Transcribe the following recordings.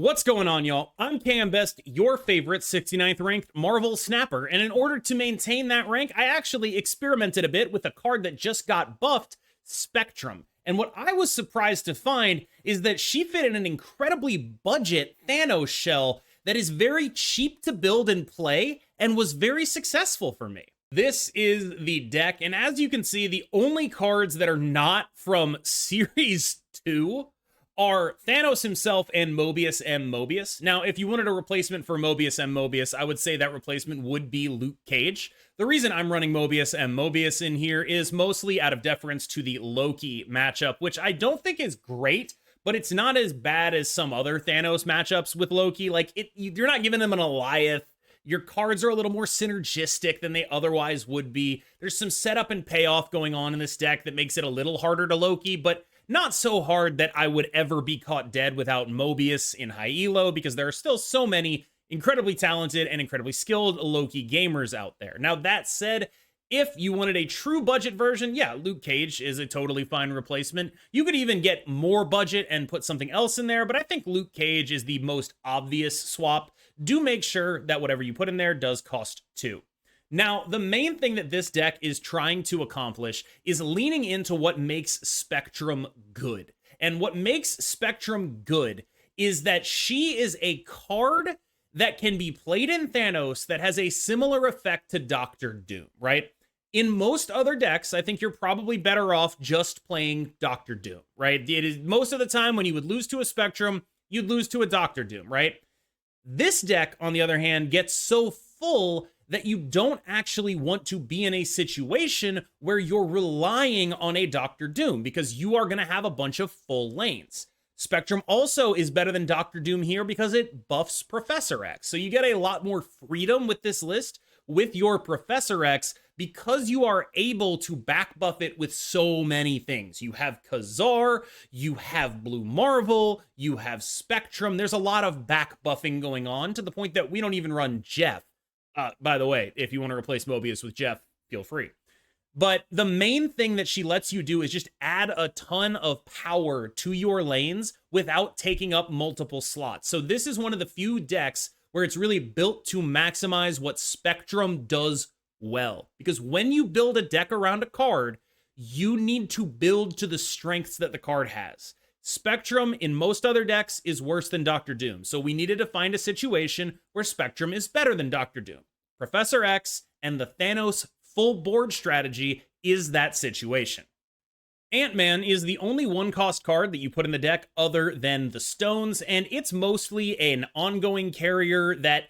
What's going on, y'all? I'm KM Best, your favorite 69th ranked Marvel snapper, and in order to maintain that rank, I actually experimented a bit with a card that just got buffed, Spectrum. And what I was surprised to find is that she fit in an incredibly budget THANOS shell that is very cheap to build and play, and was very successful for me. This is the deck, and as you can see, the only cards that are not from Series 2 are THANOS himself and Mobius M. Mobius. Now, if you wanted a replacement for Mobius M. Mobius, I would say that replacement would be Luke Cage. The reason I'm running Mobius M. Mobius in here is mostly out of deference to the Loki matchup, which I don't think is great, but it's not as bad as some other THANOS matchups with Loki. Like, you're not giving them an Goliath. Your cards are a little more synergistic than they otherwise would be. There's some setup and payoff going on in this deck that makes it a little harder to Loki, but not so hard that I would ever be caught dead without Mobius in high elo, because there are still so many incredibly talented and incredibly skilled Loki gamers out there. Now, that said, if you wanted a true budget version, yeah, Luke Cage is a totally fine replacement. You could even get more budget and put something else in there, but I think Luke Cage is the most obvious swap. Do make sure that whatever you put in there does cost 2. Now, the main thing that this deck is trying to accomplish is leaning into what makes Spectrum good. And what makes Spectrum good is that she is a card that can be played in THANOS that has a similar effect to Doctor Doom, right? In most other decks, I think you're probably better off just playing Doctor Doom, right? It is most of the time when you would lose to a Spectrum, you'd lose to a Doctor Doom, right? This deck, on the other hand, gets so full that you don't actually want to be in a situation where you're relying on a Doctor Doom, because you are going to have a bunch of full lanes. Spectrum also is better than Doctor Doom here because it buffs Professor X. So you get a lot more freedom with this list with your Professor X, because you are able to back buff it with so many things. You have Khazar, you have Blue Marvel, you have Spectrum. There's a lot of back buffing going on, to the point that we don't even run Jeff. By the way, if you want to replace Mobius with Jeff, feel free. But the main thing that she lets you do is just add a ton of power to your lanes without taking up multiple slots. So this is one of the few decks where it's really built to maximize what Spectrum does well. Because when you build a deck around a card, you need to build to the strengths that the card has. Spectrum in most other decks is worse than Doctor Doom, so we needed to find a situation where Spectrum is better than Doctor Doom. Professor X and the THANOS full board strategy is that situation. Ant-Man is the only one-cost card that you put in the deck other than the stones, and it's mostly an ongoing carrier that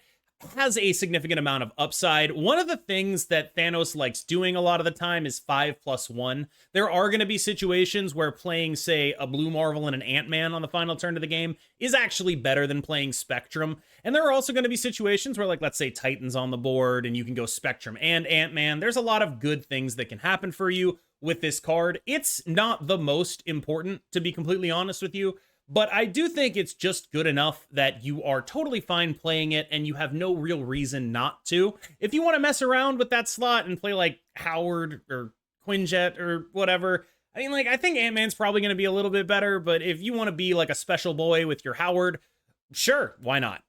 has a significant amount of upside. One of the things that THANOS likes doing a lot of the time is 5+1. There are going to be situations where playing, say, a Blue Marvel and an Ant-Man on the final turn of the game is actually better than playing Spectrum. And there are also going to be situations where, like, let's say Titan's on the board and you can go Spectrum and Ant-Man. There's a lot of good things that can happen for you with this card. It's not the most important, to be completely honest with you, but I do think it's just good enough that you are totally fine playing it and you have no real reason not to. If you want to mess around with that slot and play like Howard or Quinjet or whatever, I mean, like, I think Ant-Man's probably going to be a little bit better, but if you want to be like a special boy with your Howard, sure, why not?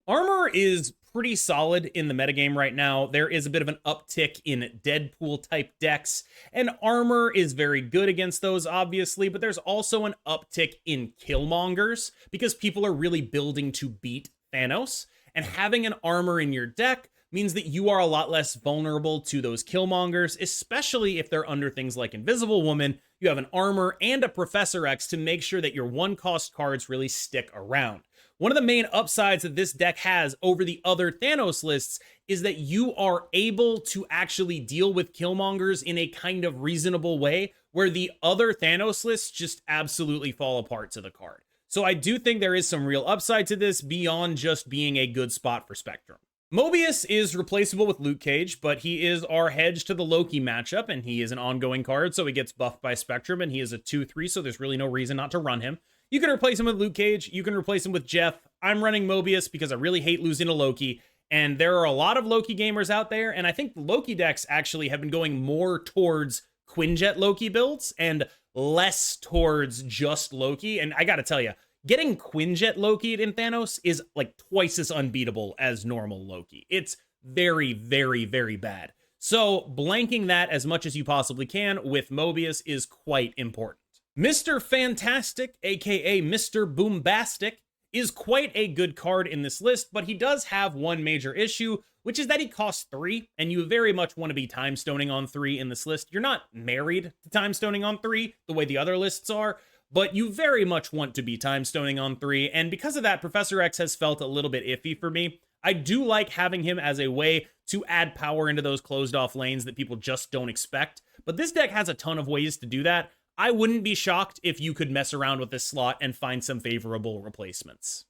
Armor is pretty solid in the metagame right now. There is a bit of an uptick in Deadpool type decks, and armor is very good against those, obviously, but there's also an uptick in Killmongers because people are really building to beat THANOS, and having an armor in your deck means that you are a lot less vulnerable to those Killmongers, especially if they're under things like Invisible Woman. You have an armor and a Professor X to make sure that your one-cost cards really stick around. One of the main upsides that this deck has over the other THANOS lists is that you are able to actually deal with Killmongers in a kind of reasonable way, where the other THANOS lists just absolutely fall apart to the card. So I do think there is some real upside to this beyond just being a good spot for Spectrum. Mobius is replaceable with Luke Cage, but he is our hedge to the Loki matchup, and he is an ongoing card, so he gets buffed by Spectrum, and he is a 2/3, so there's really no reason not to run him. You can replace him with Luke Cage. You can replace him with Jeff. I'm running Mobius because I really hate losing to Loki. And there are a lot of Loki gamers out there. And I think the Loki decks actually have been going more towards Quinjet Loki builds and less towards just Loki. And I got to tell you, Getting Quinjet Loki'd in Thanos is like twice as unbeatable as normal Loki. It's very, very, very bad. So blanking that as much as you possibly can with Mobius is quite important. Mr. Fantastic, aka Mr. Boombastic, is quite a good card in this list, but he does have one major issue, which is that he costs 3, and you very much want to be time stoning on 3 in this list. You're not married to time stoning on 3 the way the other lists are, but you very much want to be time stoning on 3, and because of that, Professor X has felt a little bit iffy for me. I do like having him as a way to add power into those closed off lanes that people just don't expect, but this deck has a ton of ways to do that. I wouldn't be shocked if you could mess around with this slot and find some favorable replacements.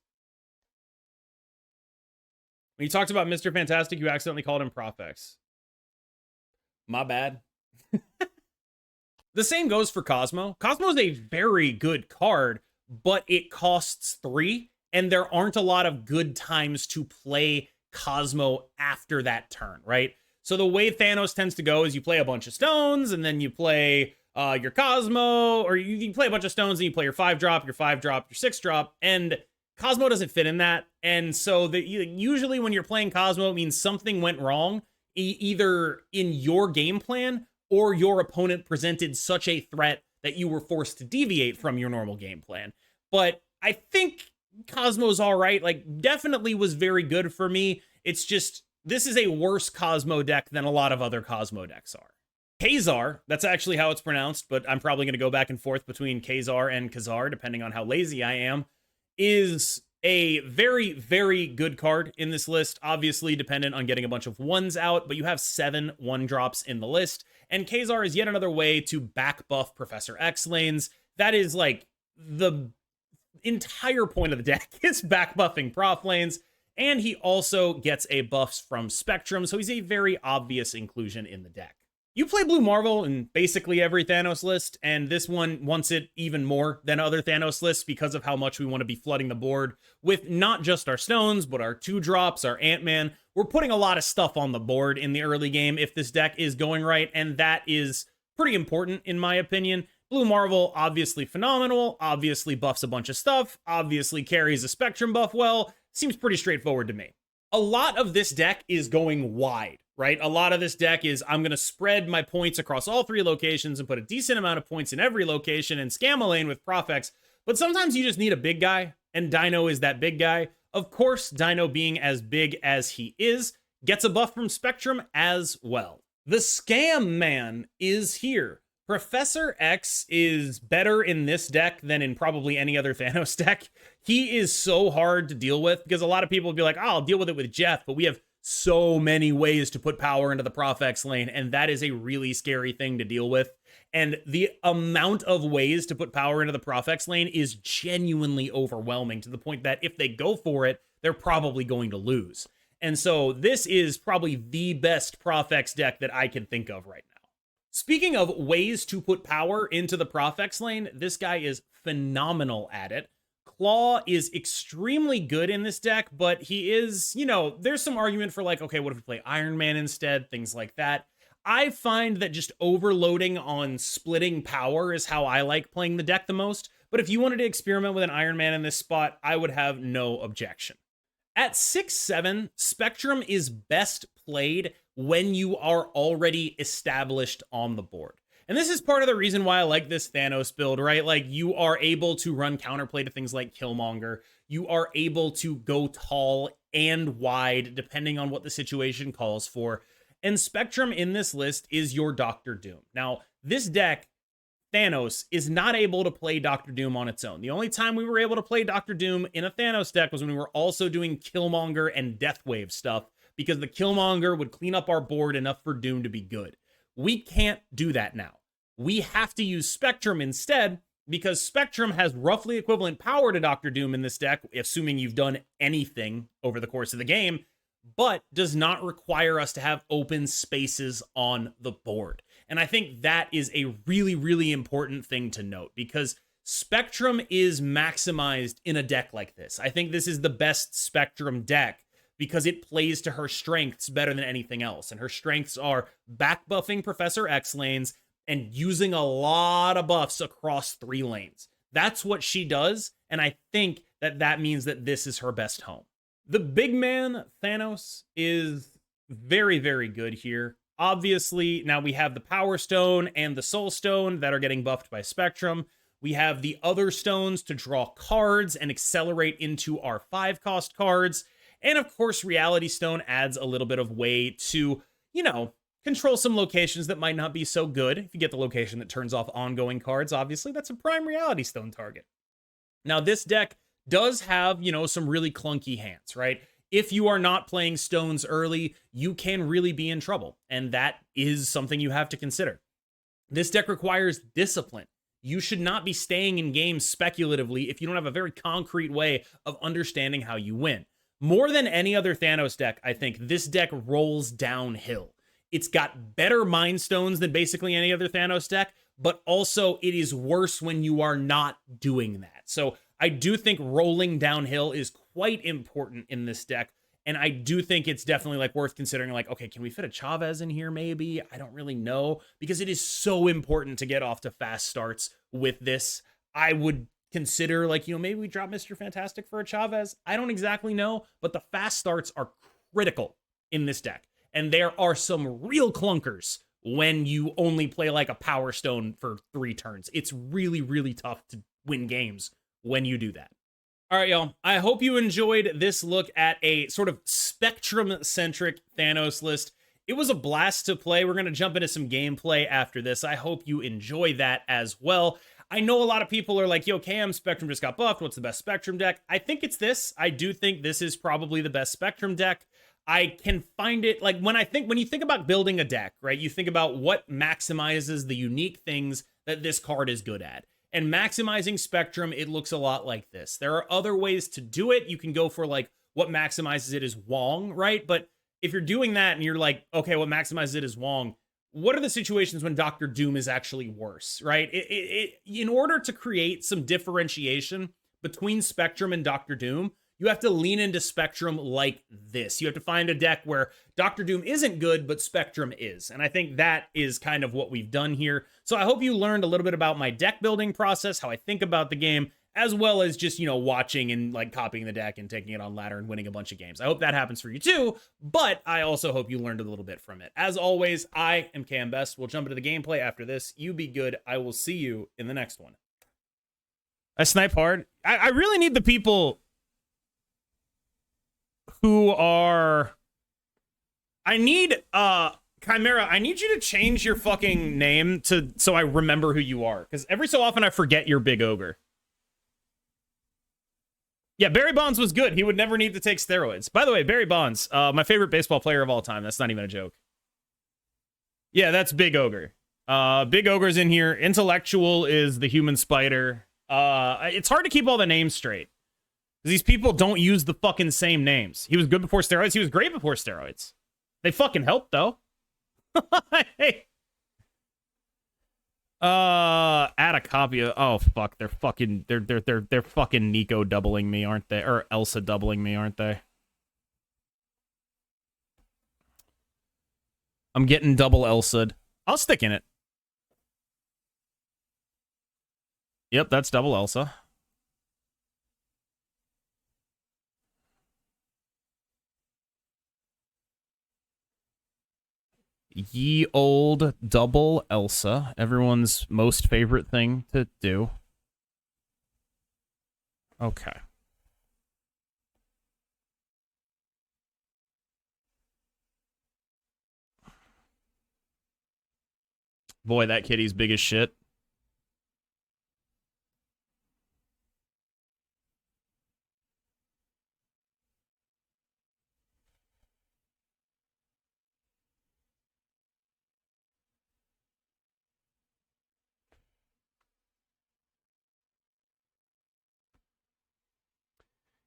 When you talked about Mr. Fantastic, you accidentally called him Profex. My bad. The same goes for Cosmo. Cosmo is a very good card, but it costs 3, and there aren't a lot of good times to play Cosmo after that turn, right? So the way Thanos tends to go is you play a bunch of stones, and then you play your Cosmo, or you play a bunch of stones, and you play your 5-drop, your 5-drop, your 6-drop, and Cosmo doesn't fit in that. And so usually when you're playing Cosmo, it means something went wrong, either in your game plan or your opponent presented such a threat that you were forced to deviate from your normal game plan. But I think Cosmo's all right. Like, definitely was very good for me. It's just, this is a worse Cosmo deck than a lot of other Cosmo decks are. Kazar, that's actually how it's pronounced, but I'm probably going to go back and forth between Kazar and Kazar, depending on how lazy I am, is a very, very good card in this list, obviously dependent on getting a bunch of 1s out, but you have 7 1-drops in the list, and Kazar is yet another way to back buff Professor X lanes. That is like the entire point of the deck is back buffing prof lanes, and he also gets a buffs from Spectrum, so he's a very obvious inclusion in the deck. You play Blue Marvel in basically every Thanos list, and this one wants it even more than other Thanos lists because of how much we want to be flooding the board with not just our stones, but our 2-drops, our Ant-Man. We're putting a lot of stuff on the board in the early game if this deck is going right, and that is pretty important in my opinion. Blue Marvel, obviously phenomenal, obviously buffs a bunch of stuff, obviously carries a Spectrum buff well, seems pretty straightforward to me. A lot of this deck is going wide, right? A lot of this deck is, I'm going to spread my points across all 3 locations and put a decent amount of points in every location and scam a lane with Profex. But sometimes you just need a big guy, and Dino is that big guy. Of course, Dino, being as big as he is, gets a buff from Spectrum as well. The Scam Man is here. Professor X is better in this deck than in probably any other Thanos deck. He is so hard to deal with because a lot of people would be like, oh, I'll deal with it with Jeff, but we have so many ways to put power into the Prof X lane, and that is a really scary thing to deal with. And the amount of ways to put power into the Prof X lane is genuinely overwhelming to the point that if they go for it, they're probably going to lose. And so this is probably the best Prof X deck that I can think of right now. Speaking of ways to put power into the Prof X lane, this guy is phenomenal at it. Claw is extremely good in this deck, but he is, you know, there's some argument for like, okay, what if we play Iron Man instead? Things like that. I find that just overloading on splitting power is how I like playing the deck the most, but if you wanted to experiment with an Iron Man in this spot, I would have no objection. At 6-7, Spectrum is best played when you are already established on the board. And this is part of the reason why I like this Thanos build, right? Like, you are able to run counterplay to things like Killmonger. You are able to go tall and wide, depending on what the situation calls for. And Spectrum in this list is your Doctor Doom. Now, this deck, Thanos, is not able to play Doctor Doom on its own. The only time we were able to play Doctor Doom in a Thanos deck was when we were also doing Killmonger and Deathwave stuff, because the Killmonger would clean up our board enough for Doom to be good. We can't do that now. We have to use Spectrum instead, because Spectrum has roughly equivalent power to Doctor Doom in this deck, assuming you've done anything over the course of the game, but does not require us to have open spaces on the board. And I think that is a really, really important thing to note, because Spectrum is maximized in a deck like this. I think this is the best Spectrum deck because it plays to her strengths better than anything else. And her strengths are back buffing Professor X lanes and using a lot of buffs across 3 lanes. That's what she does, and I think that that means that this is her best home. The big man, Thanos, is very, very good here. Obviously, now we have the Power Stone and the Soul Stone that are getting buffed by Spectrum. We have the other stones to draw cards and accelerate into our 5-cost cards. And of course, Reality Stone adds a little bit of way to, you know, control some locations that might not be so good. If you get the location that turns off ongoing cards, obviously, that's a prime Reality Stone target. Now, this deck does have, you know, some really clunky hands, right? If you are not playing stones early, you can really be in trouble. And that is something you have to consider. This deck requires discipline. You should not be staying in games speculatively if you don't have a very concrete way of understanding how you win. More than any other Thanos deck, I think this deck rolls downhill. It's got better Mind Stones than basically any other Thanos deck, but also it is worse when you are not doing that. So I do think rolling downhill is quite important in this deck. And I do think it's definitely like worth considering, like, okay, can we fit a Chavez in here maybe? I don't really know, because it is so important to get off to fast starts with this. I would consider, like, you know, maybe we drop Mr. Fantastic for a Chavez. I don't exactly know, but the fast starts are critical in this deck. And there are some real clunkers when you only play like a Power Stone for 3 turns. It's really, really tough to win games when you do that. All right, y'all. I hope you enjoyed this look at a sort of Spectrum-centric Thanos list. It was a blast to play. We're going to jump into some gameplay after this. I hope you enjoy that as well. I know a lot of people are like, yo, Cam, Spectrum just got buffed. What's the best Spectrum deck? I think it's this. I do think this is probably the best Spectrum deck. I can find it, like, when you think about building a deck, right, you think about what maximizes the unique things that this card is good at. And maximizing Spectrum, it looks a lot like this. There are other ways to do it. You can go for, like, what maximizes it is Wong, right? But if you're doing that and you're like, okay, what maximizes it is Wong, what are the situations when Doctor Doom is actually worse, right? In order to create some differentiation between Spectrum and Doctor Doom, you have to lean into Spectrum like this. You have to find a deck where Doctor Doom isn't good, but Spectrum is. And I think that is kind of what we've done here. So I hope you learned a little bit about my deck building process, how I think about the game, as well as just, you know, watching and like copying the deck and taking it on ladder and winning a bunch of games. I hope that happens for you too, but I also hope you learned a little bit from it. As always, I am Cam Best. We'll jump into the gameplay after this. You be good. I will see you in the next one. I snipe hard. I really need the people who are... I need, Chimera, I need you to change your fucking name so I remember who you are. Because every so often I forget you're Big Ogre. Yeah, Barry Bonds was good. He would never need to take steroids. By the way, Barry Bonds, my favorite baseball player of all time. That's not even a joke. Yeah, that's Big Ogre. Big Ogre's in here. Intellectual is the human spider. It's hard to keep all the names straight. These people don't use the fucking same names. He was good before steroids. He was great before steroids. They fucking helped, though. Hey. Add a copy of... Oh, fuck. They're fucking Nico doubling me, aren't they? Or Elsa doubling me, aren't they? I'm getting double Elsa'd. I'll stick in it. Yep, that's double Elsa. Ye old double Elsa. Everyone's most favorite thing to do. Okay. Boy, that kitty's big as shit.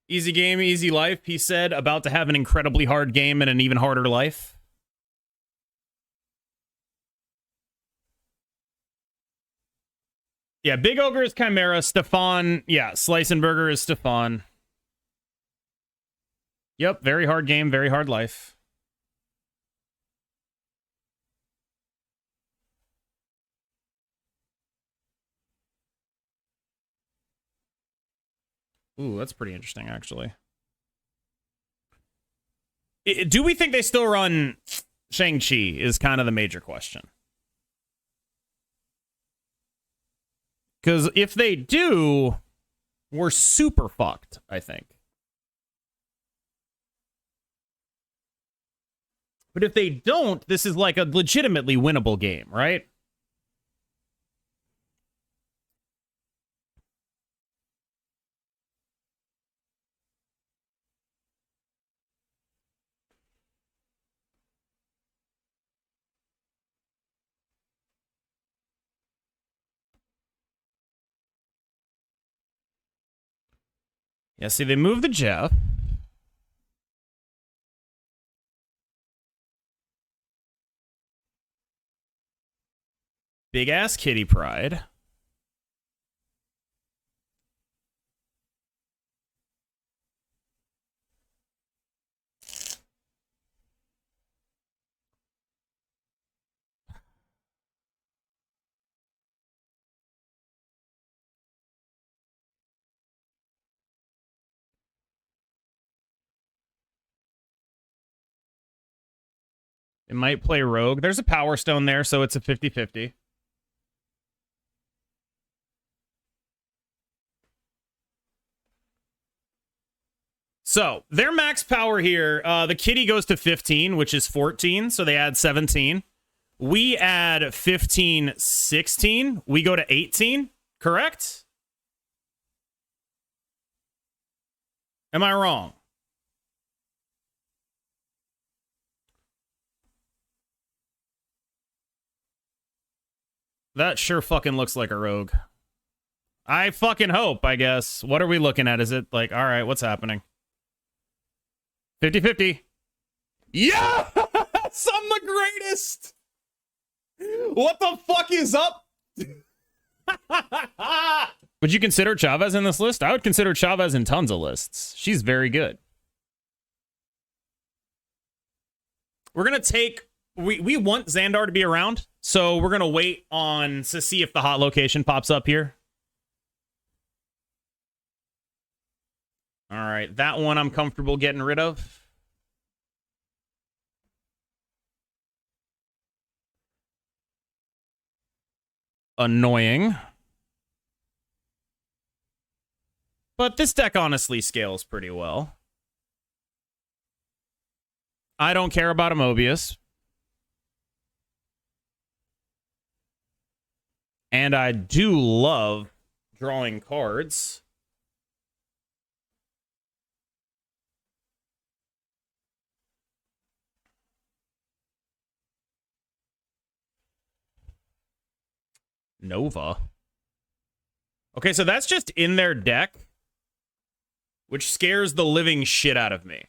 Easy game, easy life, he said, about to have an incredibly hard game and an even harder life. Yeah, Big Ogre is Chimera, Stefan, yeah, Slice and Burger is Stefan. Yep, very hard game, very hard life. Ooh, that's pretty interesting, actually. Do we think they still run Shang-Chi is kind of the major question. Because if they do, we're super fucked, I think. But if they don't, this is like a legitimately winnable game, right? Yeah, see, they moved the Jeff. Big ass Kitty Pride. It might play Rogue. There's a Power Stone there, so it's a 50-50. So their max power here, the Kitty goes to 15, which is 14, so they add 17. We add 15, 16. We go to 18, correct? Am I wrong? That sure fucking looks like a Rogue. I fucking hope, I guess. What are we looking at? Is it like, all right, what's happening? 50-50. Yes! I'm the greatest! What the fuck is up? Would you consider Chavez in this list? I would consider Chavez in tons of lists. She's very good. We're going to take... We want Xandar to be around, so we're going to wait on to see if the hot location pops up here. All right, that one I'm comfortable getting rid of. Annoying. But this deck honestly scales pretty well. I don't care about a Mobius. And I do love drawing cards. Nova. Okay, so that's just in their deck, which scares the living shit out of me.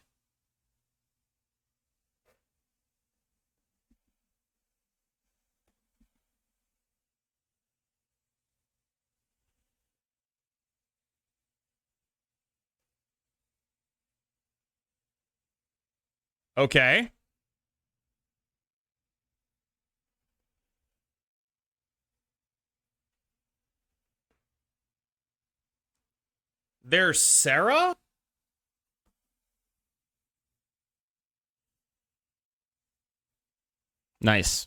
Okay. There's Sarah? Nice.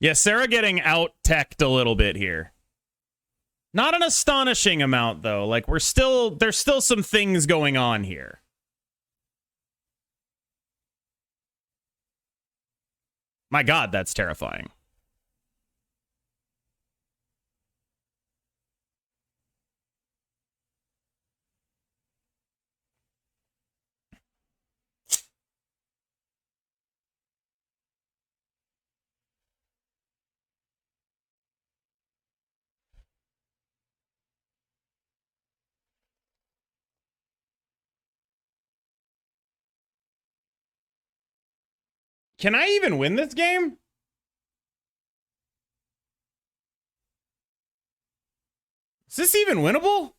Yeah, Sarah getting out-teched a little bit here. Not an astonishing amount, though. Like, there's still some things going on here. My God, that's terrifying. Can I even win this game? Is this even winnable?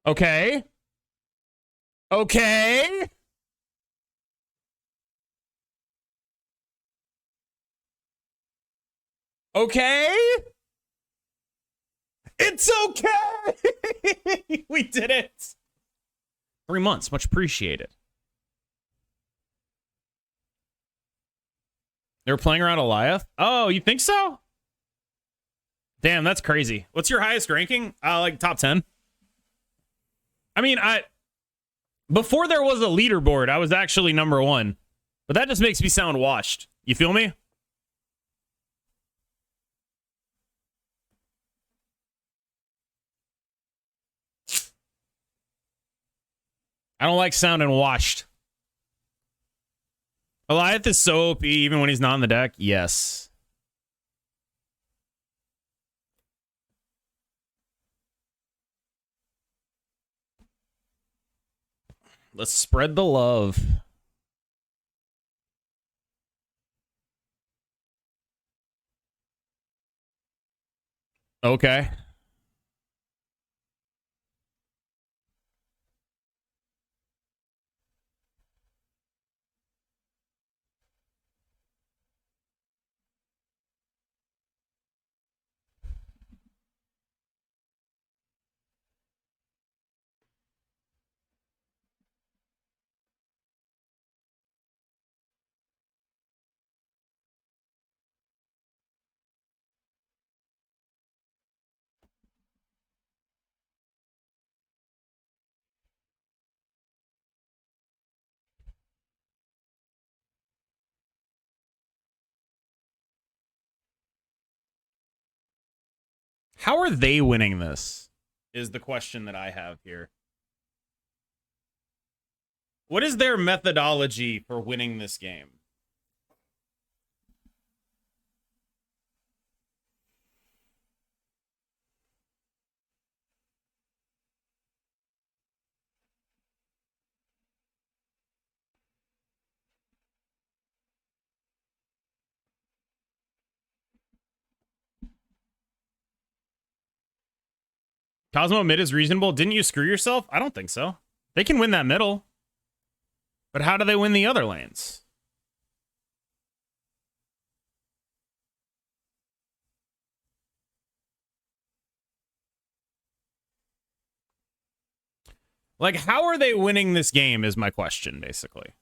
Okay. Okay. Okay. It's okay. We did it. 3 months. Much appreciated. They were playing around Eliath? Oh, you think so? Damn, that's crazy. What's your highest ranking? Like top 10? I mean, before there was a leaderboard, I was actually number 1. But that just makes me sound washed. You feel me? I don't like sounding washed. Eliath is so OP even when he's not on the deck. Yes. Let's spread the love. Okay. How are they winning this? Is the question that I have here. What is their methodology for winning this game? Cosmo mid is reasonable. Didn't you screw yourself? I don't think so. They can win that middle. But how do they win the other lanes? Like, how are they winning this game is my question, basically.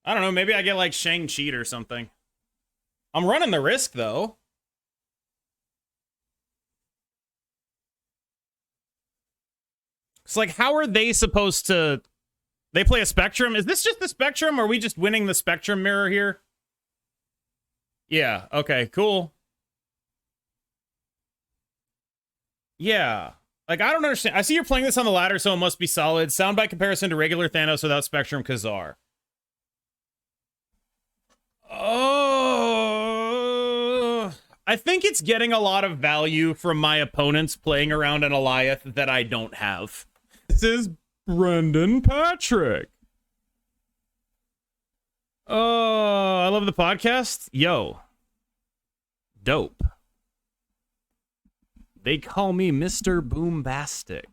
I don't know. Maybe I get, like, Shang-Chi or something. I'm running the risk, though. It's like, how are they supposed to... They play a Spectrum? Is this just the Spectrum, or are we just winning the Spectrum mirror here? Yeah, okay, cool. Yeah. Like, I don't understand. I see you're playing this on the ladder, so it must be solid. Sound by comparison to regular Thanos without Spectrum Khazar. Oh, I think it's getting a lot of value from my opponents playing around an Eliath that I don't have. This is Brendan Patrick. Oh, I love the podcast. Yo. Dope. They call me Mr. Boombastic.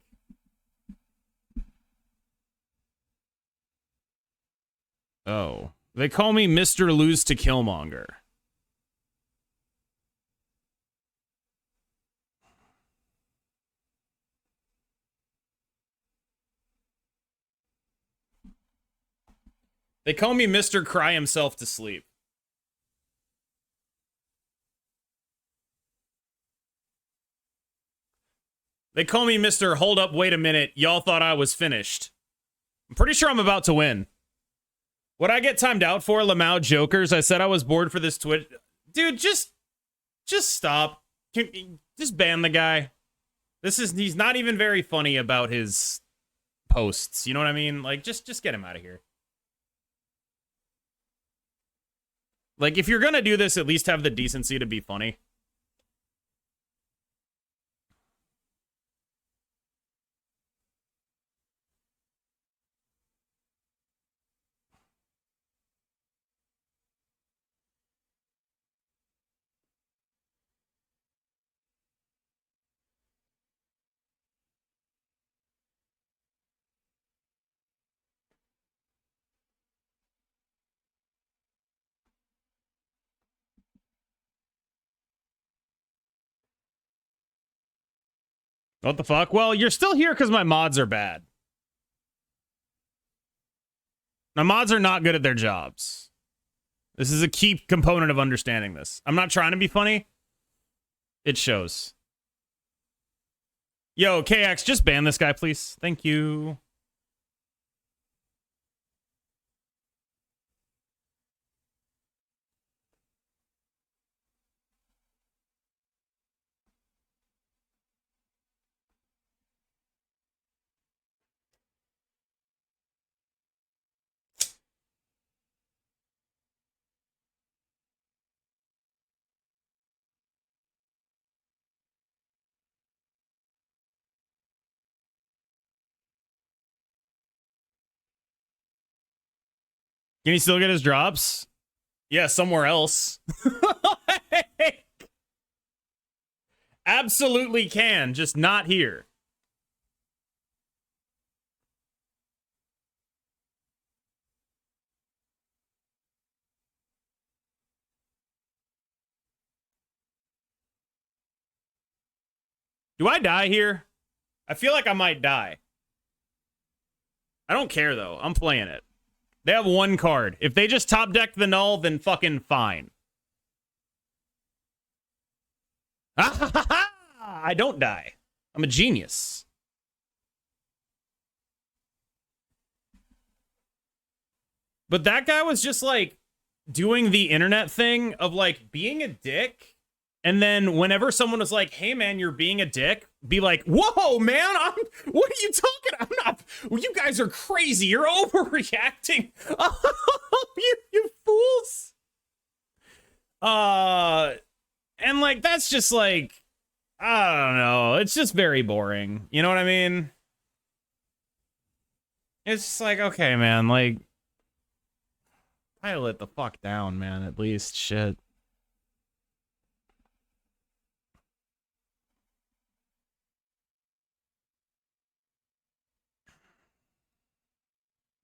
Oh. They call me Mr. Lose to Killmonger. They call me Mr. Cry Himself to Sleep. They call me Mr. Hold Up, Wait a Minute. Y'all thought I was finished. I'm pretty sure I'm about to win. What I get timed out for, Lamau Jokers, I said I was bored for this Twitch. Dude, just stop. Just ban the guy. He's not even very funny about his posts. You know what I mean? Like, just get him out of here. Like, if you're gonna do this, at least have the decency to be funny. What the fuck? Well, you're still here because my mods are bad. My mods are not good at their jobs. This is a key component of understanding this. I'm not trying to be funny. It shows. Yo, KX, just ban this guy, please. Thank you. Can he still get his drops? Yeah, somewhere else. Absolutely can, just not here. Do I die here? I feel like I might die. I don't care, though. I'm playing it. They have one card. If they just top deck the null, then fucking fine. I don't die. I'm a genius. But that guy was just like doing the internet thing of like being a dick. And then whenever someone was like, hey man, you're being a dick, be like, whoa, man, what are you talking? I'm not, you guys are crazy. You're overreacting. You fools. And like, that's just like, I don't know. It's just very boring. You know what I mean? It's just like, okay, man, like, pile it the fuck down, man, at least. Shit.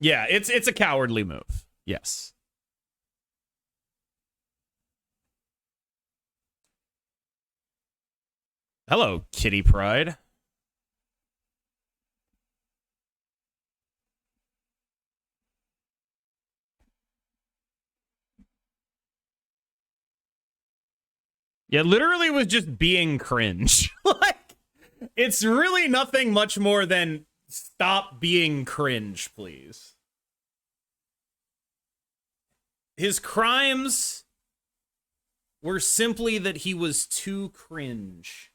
Yeah, it's a cowardly move. Yes. Hello, Kitty Pride. Yeah, literally was just being cringe. Like, it's really nothing much more than stop being cringe, please. His crimes were simply that he was too cringe.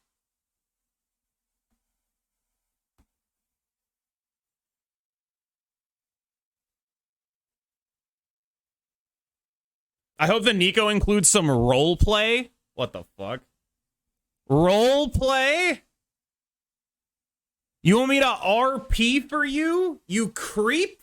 I hope the Nico includes some role play. What the fuck? Role play? You want me to RP for you? You creep?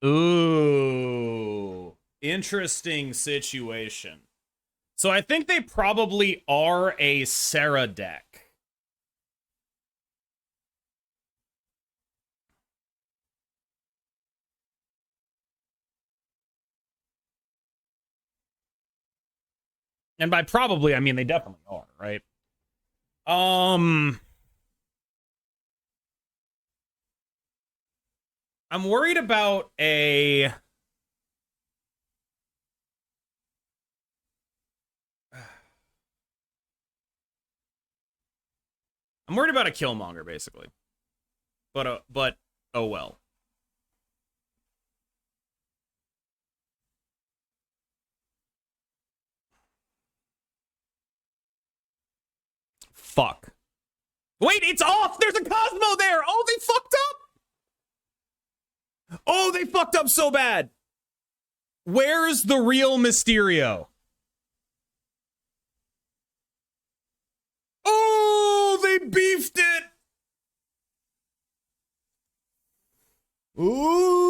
Ooh. Interesting situation. So I think they probably are a Sarah deck. And by probably, I mean they definitely are, right? I'm worried about a... I'm worried about a Killmonger, basically. But, oh well. Fuck. Wait, it's off! There's a Cosmo there! Oh, they fucked up! Oh, they fucked up so bad! Where's the real Mysterio? Oh, they beefed it! Ooh!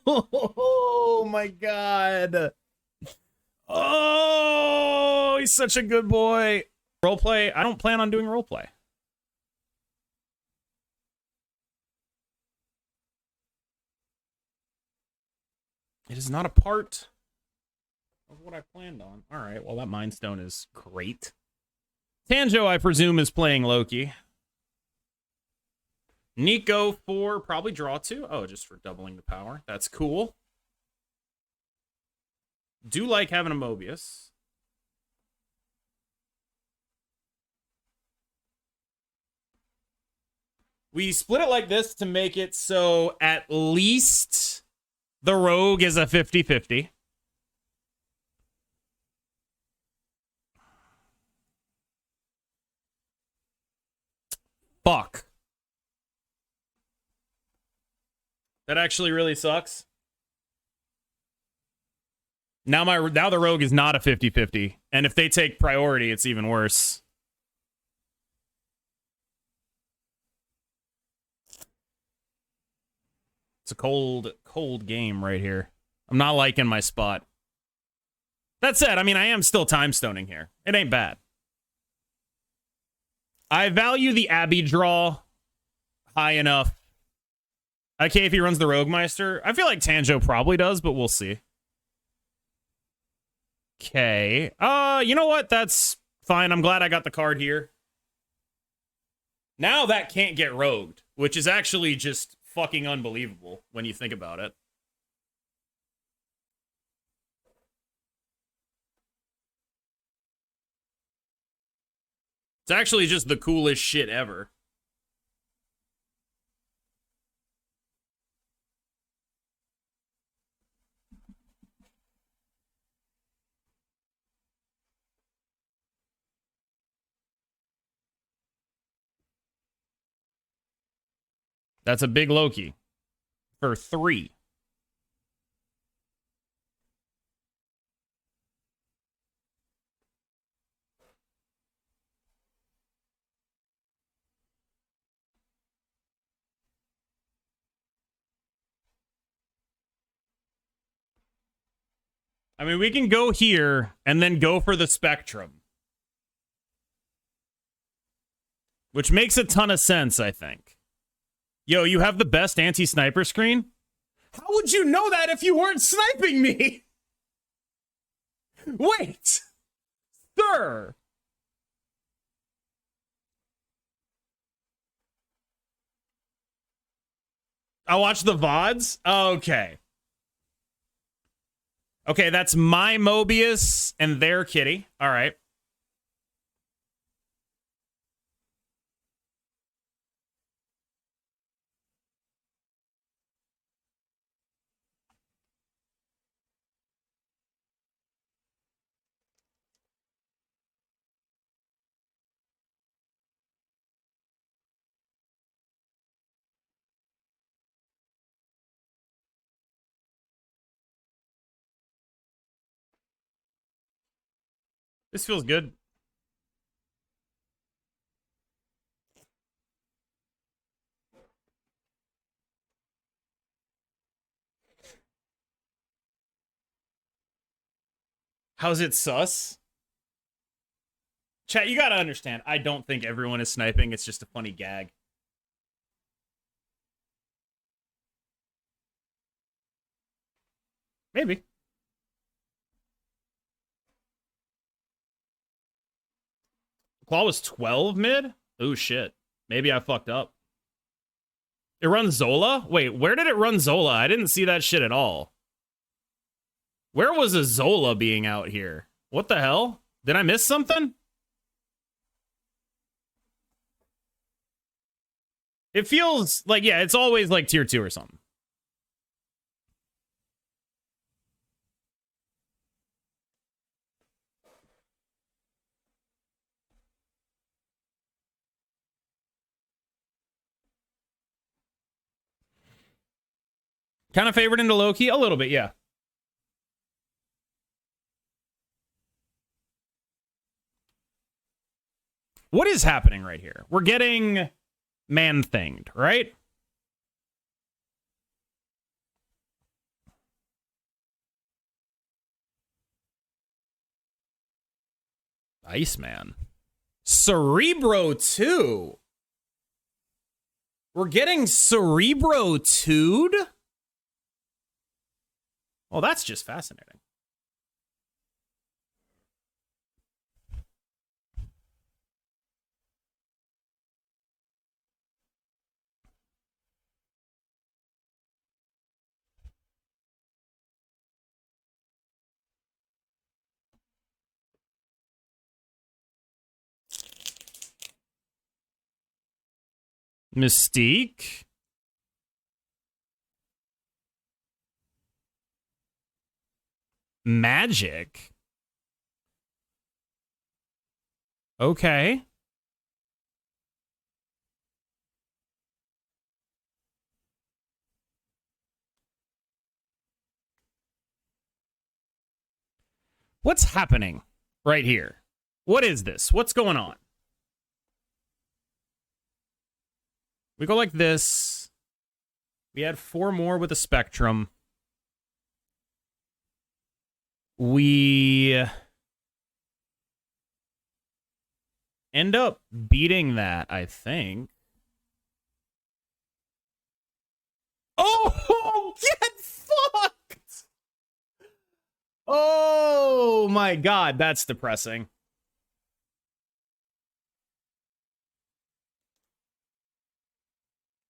Oh my god. Oh, he's such a good boy. Roleplay? I don't plan on doing roleplay. It is not a part of what I planned on. All right, well, that Mind Stone is great. Tanjo, I presume, is playing Loki. Nico for probably draw 2. Oh, just for doubling the power. That's cool. Do like having a Mobius. We split it like this to make it so at least the Rogue is a 50-50. Fuck. That actually really sucks. Now the Rogue is not a 50-50. And if they take priority, it's even worse. It's a cold game right here. I'm not liking my spot. That said, I mean, I am still time stoning here. It ain't bad. I value the Abby draw high enough. Okay, if he runs the Rogue Meister. I feel like Tanjo probably does, but we'll see. Okay. You know what? That's fine. I'm glad I got the card here. Now that can't get rogued, which is actually just fucking unbelievable when you think about it. It's actually just the coolest shit ever. That's a big Loki for 3. I mean, we can go here and then go for the Spectrum. Which makes a ton of sense, I think. Yo, you have the best anti-sniper screen? How would you know that if you weren't sniping me? Wait. Sir. I watched the VODs? Okay. Okay, that's my Mobius and their Kitty. All right. This feels good. How's it sus? Chat, you gotta understand, I don't think everyone is sniping. It's just a funny gag. Maybe. Claw was 12 mid? Oh, shit. Maybe I fucked up. It runs Zola? Wait, where did it run Zola? I didn't see that shit at all. Where was a Zola being out here? What the hell? Did I miss something? It feels like, yeah, it's always like tier 2 or something. Kind of favored into low-key? A little bit, yeah. What is happening right here? We're getting man-thinged, right? Iceman. Cerebro 2? We're getting Cerebro 2'd? Well, that's just fascinating. Mystique? Magic? Okay. What's happening right here? What is this? What's going on? We go like this. We add 4 more with a Spectrum. We end up beating that, I think. Oh, get fucked! Oh my god, that's depressing.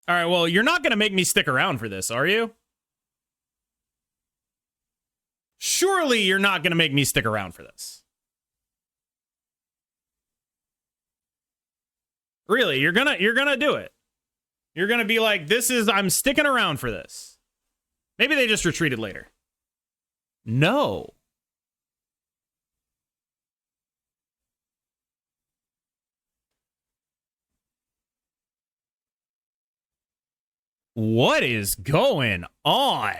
All right, well, you're not going to make me stick around for this, are you? Surely you're not going to make me stick around for this. Really, you're gonna do it. You're gonna be like, I'm sticking around for this. Maybe they just retreated later. No. What is going on?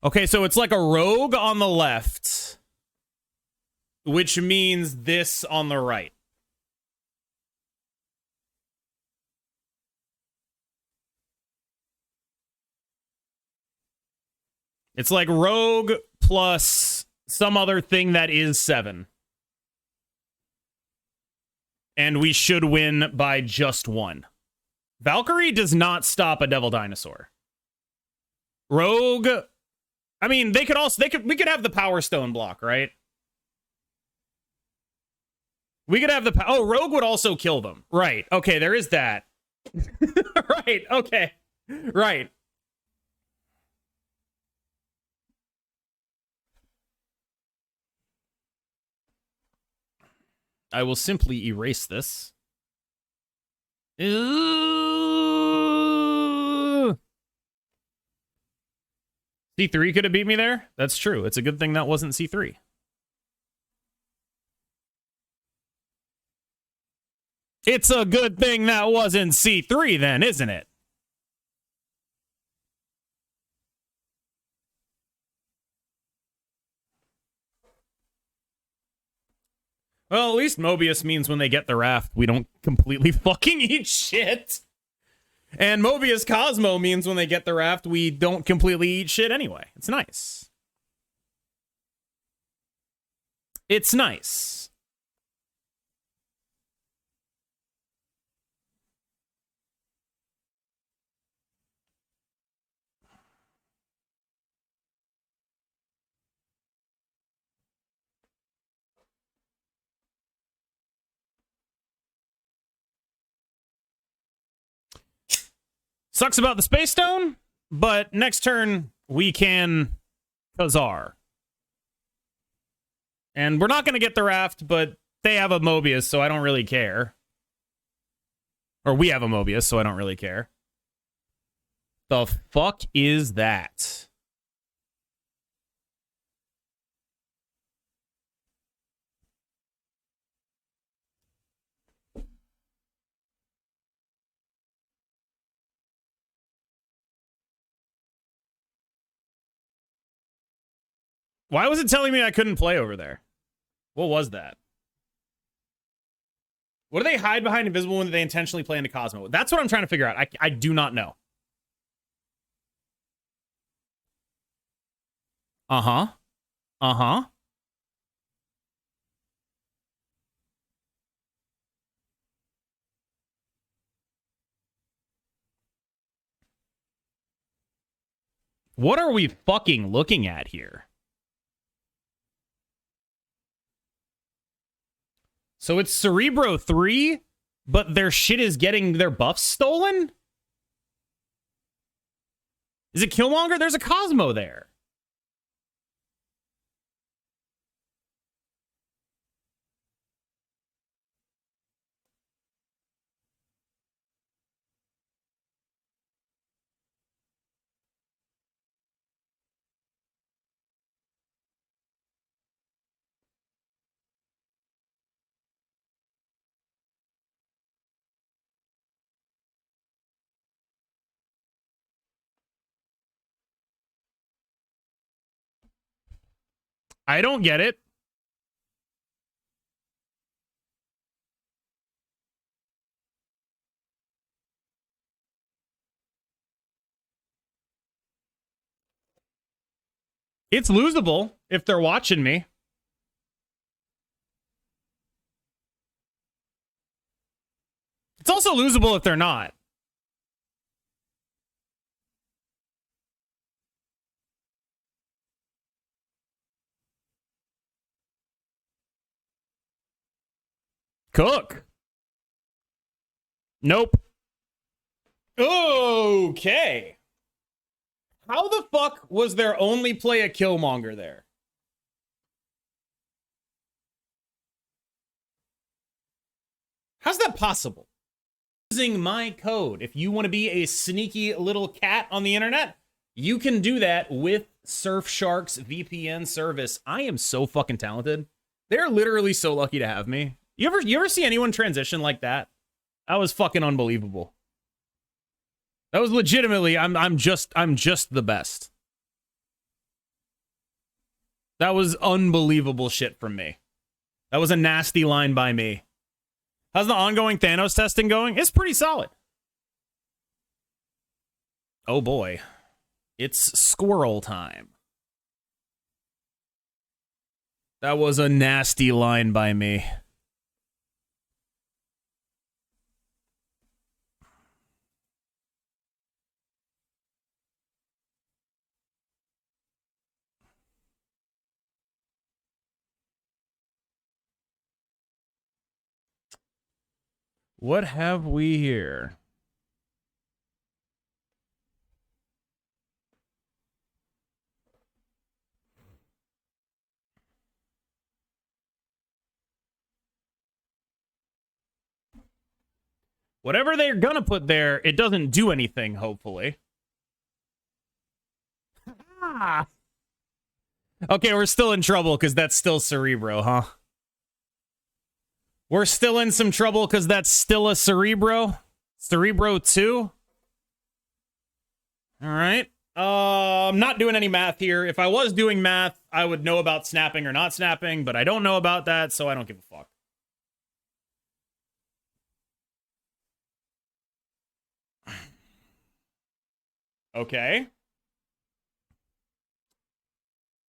Okay, so it's like a rogue on the left, which means this on the right. It's like rogue plus some other thing that is 7. And we should win by just 1. Valkyrie does not stop a Devil Dinosaur. Rogue, I mean, we could have the Power Stone block, right? We could have Rogue would also kill them. Right. Okay, there is that. Right. Okay. Right. I will simply erase this. C3 could have beat me there? That's true. It's a good thing that wasn't C3. It's a good thing that wasn't C3 then, isn't it? Well, at least Mobius means when they get the raft, we don't completely fucking eat shit. And Mobius Cosmo means when they get the raft, we don't completely eat shit anyway. It's nice. It's nice. Sucks about the Space Stone, but next turn we can Khazar. And we're not going to get the raft, but they have a Mobius, so I don't really care. Or we have a Mobius, so I don't really care. The fuck is that? Why was it telling me I couldn't play over there? What was that? What do they hide behind Invisible when they intentionally play into Cosmo? That's what I'm trying to figure out. I do not know. Uh-huh. Uh-huh. What are we fucking looking at here? So it's Cerebro 3, but their shit is getting their buffs stolen? Is it Killmonger? There's a Cosmo there. I don't get it. It's losable if they're watching me. It's also losable if they're not. Cook. Nope. Okay. How the fuck was there only play a Killmonger there? How's that possible? Using my code. If you want to be a sneaky little cat on the internet, you can do that with Surfshark's VPN service. I am so fucking talented. They're literally so lucky to have me. You ever see anyone transition like that? That was fucking unbelievable. That was legitimately, I'm just the best. That was unbelievable shit from me. That was a nasty line by me. How's the ongoing Thanos testing going? It's pretty solid. Oh boy. It's squirrel time. That was a nasty line by me. What have we here? Whatever they're gonna put there, it doesn't do anything, hopefully. Okay, we're still in trouble because that's still Cerebro, huh? We're still in some trouble because that's still a Cerebro? Cerebro 2? Alright. I'm not doing any math here. If I was doing math, I would know about snapping or not snapping, but I don't know about that, so I don't give a fuck. Okay.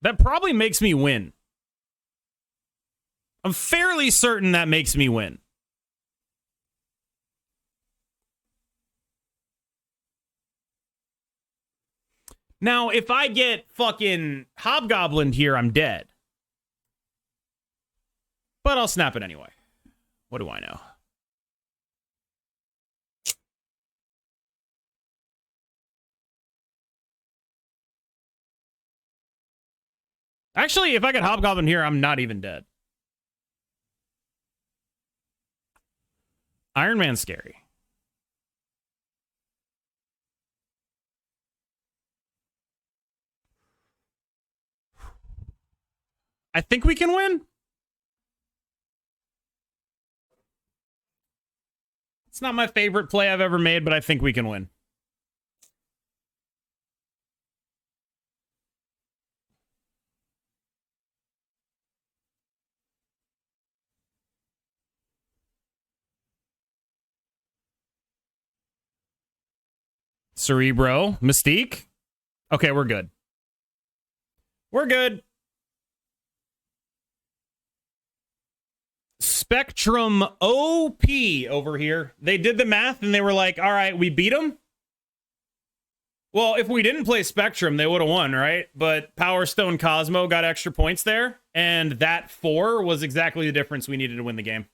That probably makes me win. I'm fairly certain that makes me win. Now, if I get fucking hobgoblined here, I'm dead. But I'll snap it anyway. What do I know? Actually, if I get hobgoblin here, I'm not even dead. Iron Man's scary. I think we can win. It's not my favorite play I've ever made, but I think we can win. Cerebro. Mystique. Okay, we're good. We're good. Spectrum OP over here. They did the math and they were like, all right, we beat them. Well, if we didn't play Spectrum, they would have won, right? But Power Stone Cosmo got extra points there. And that 4 was exactly the difference we needed to win the game.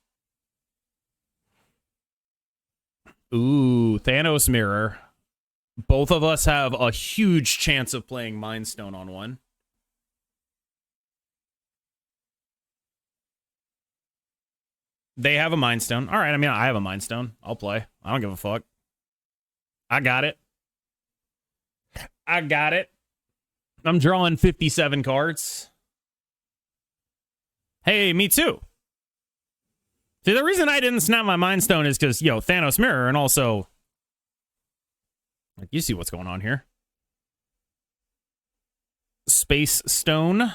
Ooh, Thanos Mirror. Both of us have a huge chance of playing Mind Stone on one. They have a Mind Stone. All right, I mean, I have a Mind Stone. I'll play. I don't give a fuck. I got it. I got it. I'm drawing 57 cards. Hey, me too. See, the reason I didn't snap my Mind Stone is because, yo, Thanos Mirror, and also, like, you see what's going on here. Space Stone,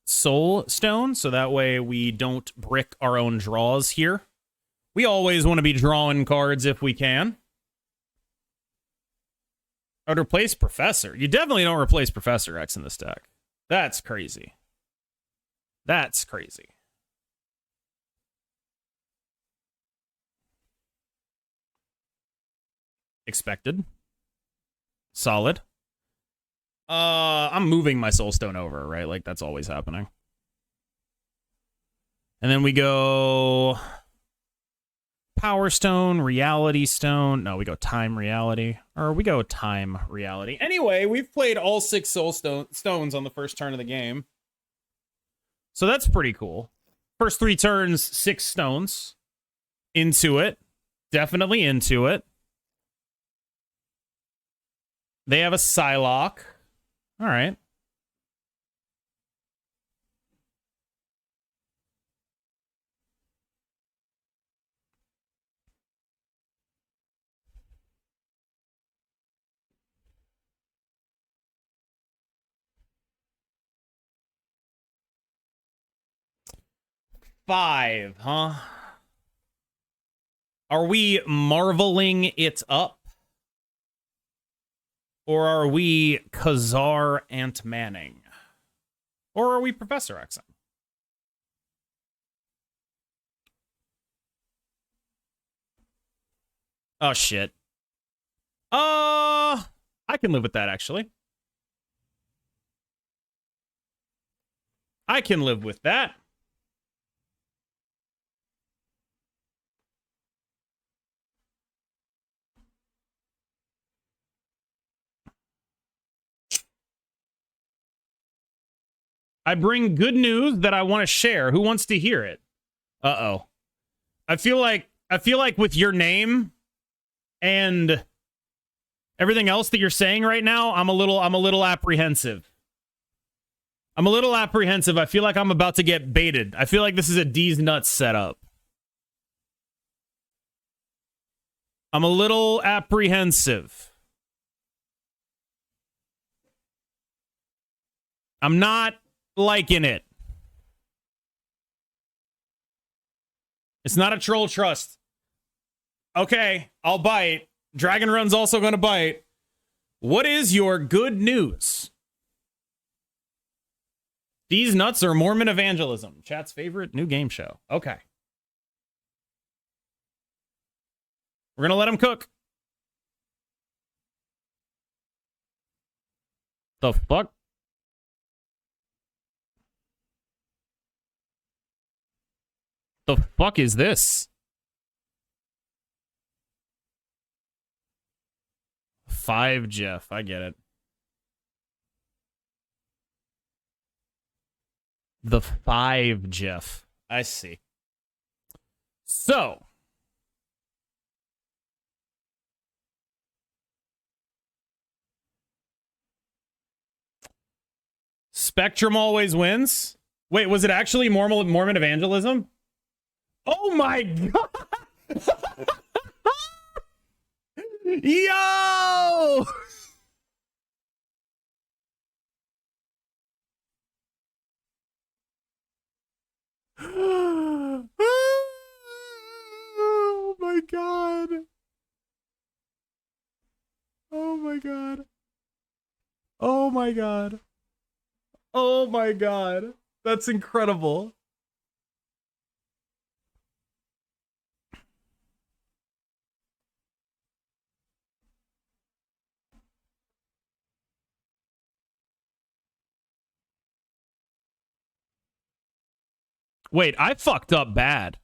Soul Stone, so that way we don't brick our own draws here. We always want to be drawing cards if we can. I would replace Professor. You definitely don't replace Professor X in this deck. That's crazy. That's crazy. Expected. Solid. I'm moving my Soul Stone over, right? Like, that's always happening. And then we go Power Stone, Reality Stone. No, we go Time Reality. Or we go Time Reality. Anyway, we've played all 6 Soul Stones on the first turn of the game. So that's pretty cool. First 3 turns, 6 stones. Into it. Definitely into it. They have a Psylocke. All right. Five, huh? Are we marveling it up? Or are we Khazar Ant Manning? Or are we Professor X? Oh, shit. I can live with that, actually. I can live with that. I bring good news that I want to share. Who wants to hear it? Uh-oh. I feel like with your name and everything else that you're saying right now, I'm a little apprehensive. I'm a little apprehensive. I feel like I'm about to get baited. I feel like this is a D's nuts setup. I'm a little apprehensive. I'm not liking it. It's not a troll trust. Okay, I'll bite. Dragon Run's also going to bite. What is your good news? These nuts are Mormon evangelism. Chat's favorite new game show. Okay. We're going to let them cook. The fuck? The fuck is this? 5 Jeff. I get it. The 5 Jeff. I see. So. Spectrum always wins? Wait, was it actually Mormon evangelism? Oh my god! Yo! Oh my god. Oh my god. Oh my god. Oh my god. That's incredible. Wait, I fucked up bad.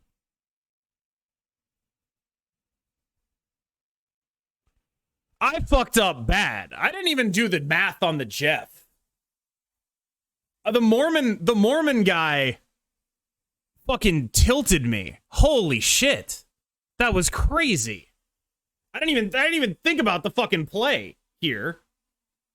I fucked up bad. I didn't even do the math on the Jeff. The Mormon guy fucking tilted me. Holy shit. That was crazy. I didn't even think about the fucking play here.